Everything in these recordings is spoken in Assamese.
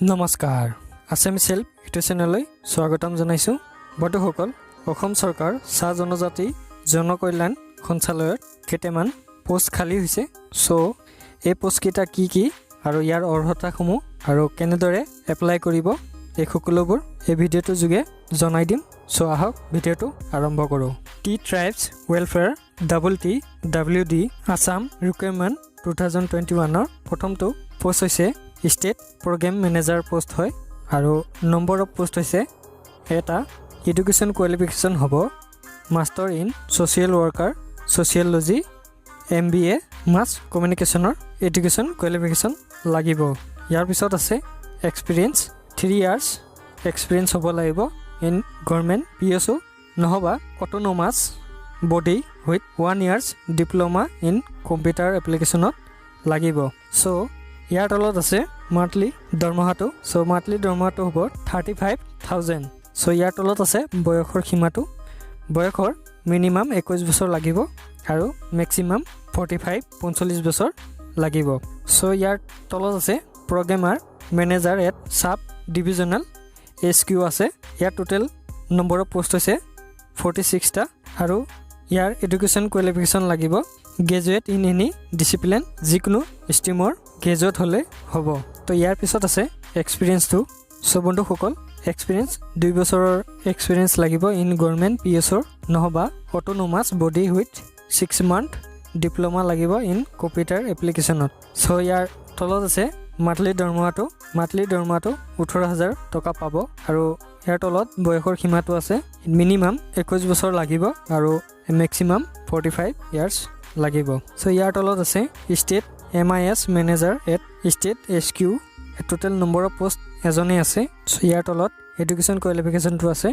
নমস্কাৰ Assamese ইউটিউব চেনেললৈ স্বাগতম জনাইছো বন্ধুসকল অসম চৰকাৰ চাহ জনজাতি জনকল্যাণ সঞ্চালয়ত কেটেমান পোষ্ট খালি হৈছে সো এই পোষ্ট কিটা কি আৰু ইয়াৰ অৰ্হতাসমূহ আৰু কেনেদৰে এপ্লাই কৰিব এই সকলোবোৰ এই ভিডিঅ'টোৰ যোগে জনাই দিম সো আহক ভিডিঅ'টো আৰম্ভ কৰো T tribes welfare ttwd Assam recruitment 2021 ৰ প্ৰথমটো পোষ্ট হৈছে স্টেট প্ৰগ্ৰাম মেনেজাৰ পোষ্ট হয় আৰু নম্বৰ অফ পোষ্ট হৈছে এটা এডুকেশ্যন কোৱালিফিকেশ্যন হ'ব master in social worker sociology MBA mass কমিউনিকেশ্যনৰ এডুকেশ্যন কোৱালিফিকেশ্যন লাগিব ইয়াৰ পিছত আছে এক্সপিৰিয়েন্স 3 ইয়াৰ্ছ এক্সপিৰিয়েন্স হ'ব লাগিব ইন গভৰ্ণমেণ্ট PSO নহবা autonomous body with 1 years diploma in computer এপ্লিকেশ্যনত লাগিব সো ইয়াৰ তলত আছে মান্থলি দৰমহাটো সো মান্থলি দৰমহাটো হ'ব 35000 সো ইয়াৰ তলত আছে বয়সৰ সীমাটো বয়সৰ মিনিমাম 21 বছৰ লাগিব আৰু ম্যাক্সিমাম 45 বছৰ লাগিব সো ইয়াৰ তলত আছে programmer manager at sub ডিভিজনাল SQ আছে ইয়াৰ টোটাল নম্বৰ অফ পোষ্ট হৈছে 46 টা আৰু ইয়াৰ এডুকেশ্যন কোৱালিফিকেশ্যন লাগিব গ্ৰেজুৱেট ইন এনি ডিসিপ্লিন যিকোনো ষ্ট্ৰীমৰ গ্ৰেজুৱেট হলে হ'ব তো ইয়াৰ পিছত আছে এক্সপিৰিয়েন্সটো সো বন্ধুসকল এক্সপিৰিয়েন্স 2 বছৰৰ এক্সপিৰিয়েন্স লাগিব ইন গভৰ্ণমেণ্ট PSO নহবা autonomous body with 6 month diploma লাগিব ইন কম্পিউটাৰ এপ্লিকেশ্যনত সো ইয়াৰ তলত আছে মান্থলি দৰমহাটো 18000 টকা পাব আৰু ইয়াৰ তলত বয়সৰ সীমাটো আছে মিনিমাম 21 বছৰ লাগিব আৰু ম্যাক্সিমাম 45 ইয়াৰ্ছ লাগিব সো ইয়াৰ তলত আছে state MIS manager at state SQ total number of post এজনে আছে সো ইয়াৰ তলত এডুকেশ্যন কোৱালিফিকেশ্যনটো আছে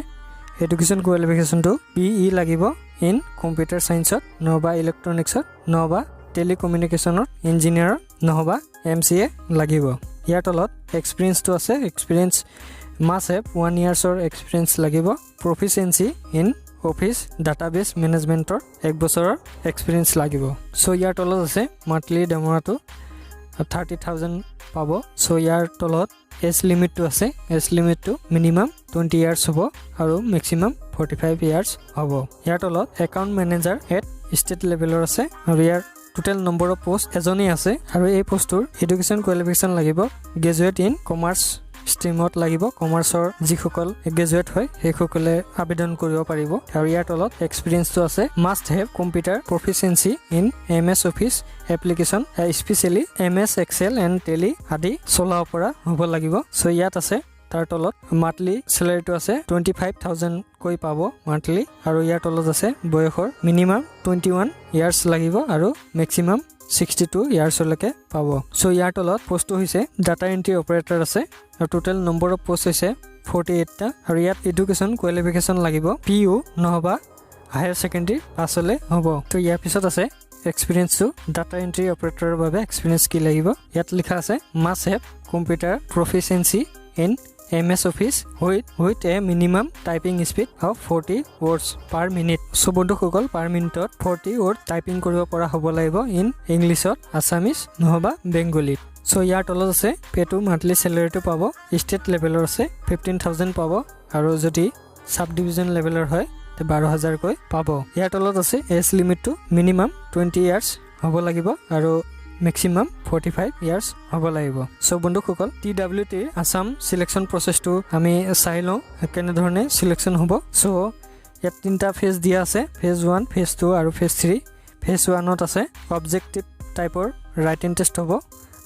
এডুকেশ্যন কোৱালিফিকেশ্যনটো PE লাগিব ইন কম্পিউটাৰ সায়েন্সত নহবা ইলেক্ট্ৰনিক্সত নহবা টেলিকমিউনিকেশ্যনত ইঞ্জিনিয়াৰ নহবা MCA লাগিব ইয়াৰ তলত এক্সপিৰিয়েন্সটো আছে experience must have 1 years experience লাগিব proficiency in office database management 1 বছৰৰ experience লাগিব সো ইয়াৰ তলত আছে monthly দৰমহাটো 30000 পাব সো ইয়াৰ তলত এজ লিমিটটো আছে এজ লিমিটটো মিনিমাম 20 ইয়াৰ্ছ হ'ব আৰু ম্যাক্সিমাম 45 ইয়াৰ্ছ হ'ব ইয়াৰ তলত একাউণ্ট মেনেজাৰ এট ষ্টেট লেভেলৰ আছে আৰু ইয়াৰ টোটাল নম্বৰ অফ পোষ্ট এজনেই আছে আৰু এই পোষ্টৰ এডুকেশ্যন কোৱালিফিকেশ্যন লাগিব গ্ৰেজুৱেট ইন কমাৰ্চ ষ্ট্ৰীমত লাগিব কমাৰ্চৰ যিসকল গ্ৰেজুৱেট হয় সেইসকলে আবেদন কৰিব পাৰিব আৰু ইয়াৰ তলত এক্সপিৰিয়েন্সটো আছে must have computer proficiency in MS office application specially MS Excel and Tally আদি চলাব পৰা হ'ব লাগিব সো ইয়াত আছে তাৰ তলত মান্থলি স্যালাৰিটো আছে 25000 কৈ পাব মান্থলি আৰু ইয়াৰ তলত আছে বয়সৰ মিনিমাম 21 ইয়াৰ্ছ লাগিব আৰু ম্যাক্সিমাম 62 ইয়াৰ্ছলৈকে পাব সো ইয়াৰ তলত পোষ্টটো হৈছে ডাটা এন্ট্ৰি অপাৰেটৰ আছে আৰু টোটাল নম্বৰ অফ পোষ্ট হৈছে 48 টা আৰু ইয়াত এডুকেশ্যন কোৱালিফিকেশ্যন লাগিব PU নহবা হায়াৰ সেকেন্ডাৰী পাছলে হ'ব তো ইয়াৰ পিছত আছে এক্সপিৰিয়েন্সটো ডাটা এন্ট্ৰি অপাৰেটৰৰ বাবে এক্সপিৰিয়েন্স কি লাগিব ইয়াত লিখা আছে must have computer proficiency in MS Office with a minimum typing speed of 40 words per minute. So বন্ধুসকল per minute 40 word typing কৰিব পৰা হ'ব লাগিব ইন ইংলিছত আসামিজ নহবা বেংগলীত সো ইয়াৰ তলত আছে পেটো মান্থলি স্যালাৰিটো পাব ষ্টেট লেভেলৰ আছে 15000 পাব আৰু যদি সাব ডিভিজন লেভেলৰ হয় তে 12000 কৈ পাব ইয়াৰ তলত আছে এজ লিমিটটো মিনিমাম 20 ইয়াৰ্ছ হ'ব লাগিব আৰু ম্যাক্সিমাম 45 ইয়াৰ্ছ হ'ব লাগিব সো বন্ধুসকল TWT আসাম সিলেকশন প্ৰসেসটো আমি চাই লওঁ কেনে ধৰণে সিলেকশন হ'ব সো ইয়াত তিনটা ফেজ দিয়া আছে ফেজ 1 ফেজ 2 আৰু ফেজ 3 ফেজ 1 ত আছে অবজেক্টিভ টাইপৰ ৰাইটিং টেষ্ট হ'ব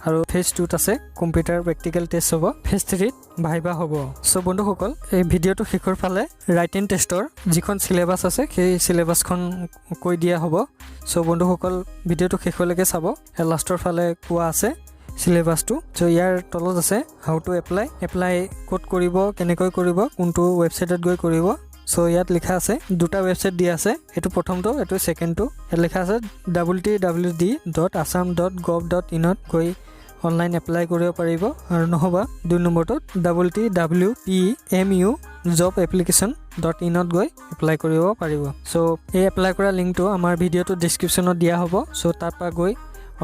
আৰু ফেজ 2 ত আছে কম্পিউটাৰ প্ৰেক্টিকেল টেষ্ট হ'ব ফেজ 3 ত ভাইবা হ'ব সো বন্ধুসকল এই ভিডিঅটো শেষৰ ফালে ৰাইটিং টেষ্টৰ যিখন সিলেবাস আছে সেই সিলেবাসখন কৈ দিয়া হ'ব সো বন্ধুসকল ভিডিঅটো শেষলৈকে চাব লাষ্টৰ ফালে কোৱা আছে সিলেবাসটো সো ইয়াৰ তলত আছে হাউ টু এপ্লাই কোড কৰিব কেনেকৈ কৰিব কোনটো ৱেবছাইটত গৈ কৰিব সো ইয়াত লিখা আছে দুটা ৱেবছাইট দিয়া আছে এটো প্ৰথমটো এটো সেকেন্ডটো ইয়াত লিখা আছে www.assam.gov.in ত গৈ অনলাইন এপ্লাই কৰিব পাৰিব আৰু নহবা দুই নম্বৰটো www.pmu.job.application.in ত গৈ এপ্লাই কৰিব পাৰিব সো এই এপ্লাই কৰা লিংকটো আমাৰ ভিডিঅটো ডেসক্ৰিপচনত দিয়া হ'ব সো তাৰ পৰা গৈ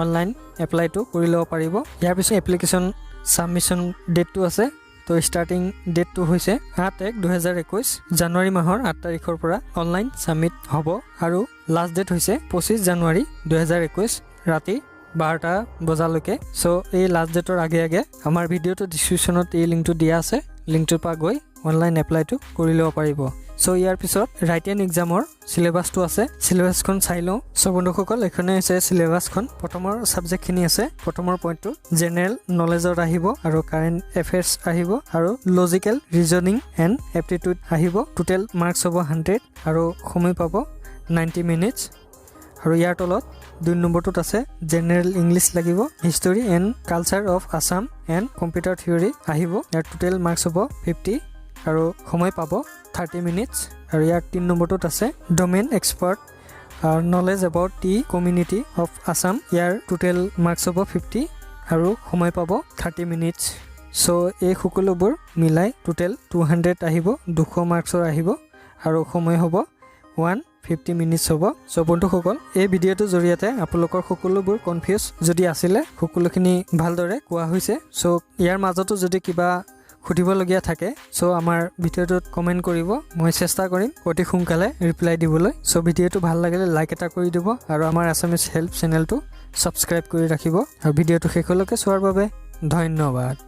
অনলাইন এপ্লাই টু কৰি লব পাৰিব ইয়াৰ পিছত এপ্লিকেশন সাবমিশন ডেটটো আছে তো ষ্টাৰ্টিং ডেটটো হৈছে 8/1/2021 জানুৱাৰী মাহৰ 8 তাৰিখৰ পৰা অনলাইন সাবমিট হ'ব আৰু লাষ্ট ডেট হৈছে 25 জানুৱাৰী 2021 ৰাতি 12টা বজালৈকে সো এই লাষ্ট ডেটৰ আগে আমাৰ ভিডিঅ'টো ডিসক্ৰিপচনত এই লিংকটো দিয়া আছে লিংকটোৰ পৰা গৈ অনলাইন এপ্লাইটো কৰি ল'ব পাৰিব সো ইয়াৰ পিছত ৰাইটেন এক্সামৰ সিলেবাসটো আছে সিলেবাসখন চাই লওঁ সো বন্ধুসকল এখনে আছে সিলেবাসখন প্ৰথমৰ সাবজেক্টখিনি আছে প্ৰথমৰ পইণ্টটো জেনাৰেল নলেজৰ আহিব আৰু কাৰেন্ট এফেয়াৰ্স আহিব আৰু লজিক্যাল ৰিজনিং এণ্ড এপ্টিটিউড আহিব টোটেল মাৰ্কস হ'ব 100 আৰু সময় পাব 90 মিনিটস আৰু ইয়াৰ তলত 2 নম্বৰটোত আছে জেনাৰেল ইংলিছ লাগিব history and culture of Assam and computer theory আহিব ইয়াৰ টোটেল মাৰ্কস হ'ব 50 আৰু সময় পাব 30 মিনিটস আৰু ইয়াৰ 3 নম্বৰটোত আছে domain expert knowledge about T community of Assam year total marks হ'ব 50 আৰু সময় পাব 30 মিনিটস সো এই সকলোবোৰ মিলাই টোটেল 200 আহিব 200 মাৰ্কসৰ আহিব আৰু সময় হ'ব 150 মিনিটস হ'ব সো বন্ধুসকল এই ভিডিঅ'টোৰ জৰিয়তে আপোনালোকৰ সকলোবোৰ কনফিউজ যদি আছিলে সকলোখিনি ভালদৰে কোৱা হৈছে সো ইয়াৰ মাজতো যদি কিবা খুদিবলগীয়া থাকে সো আমাৰ ভিডিঅ'টোত কমেন্ট কৰিব মই চেষ্টা কৰিম অতি সোনকালে ৰিপ্লাই দিবলৈ সো ভিডিঅ'টো ভাল লাগিলে লাইক এটা কৰি দিব আৰু আমাৰ আসামিজ হেল্প চেনেলটো সাবস্ক্ৰাইব কৰি ৰাখিব আৰু ভিডিঅ'টো শেষলৈকে চোৱাৰ বাবে ধন্যবাদ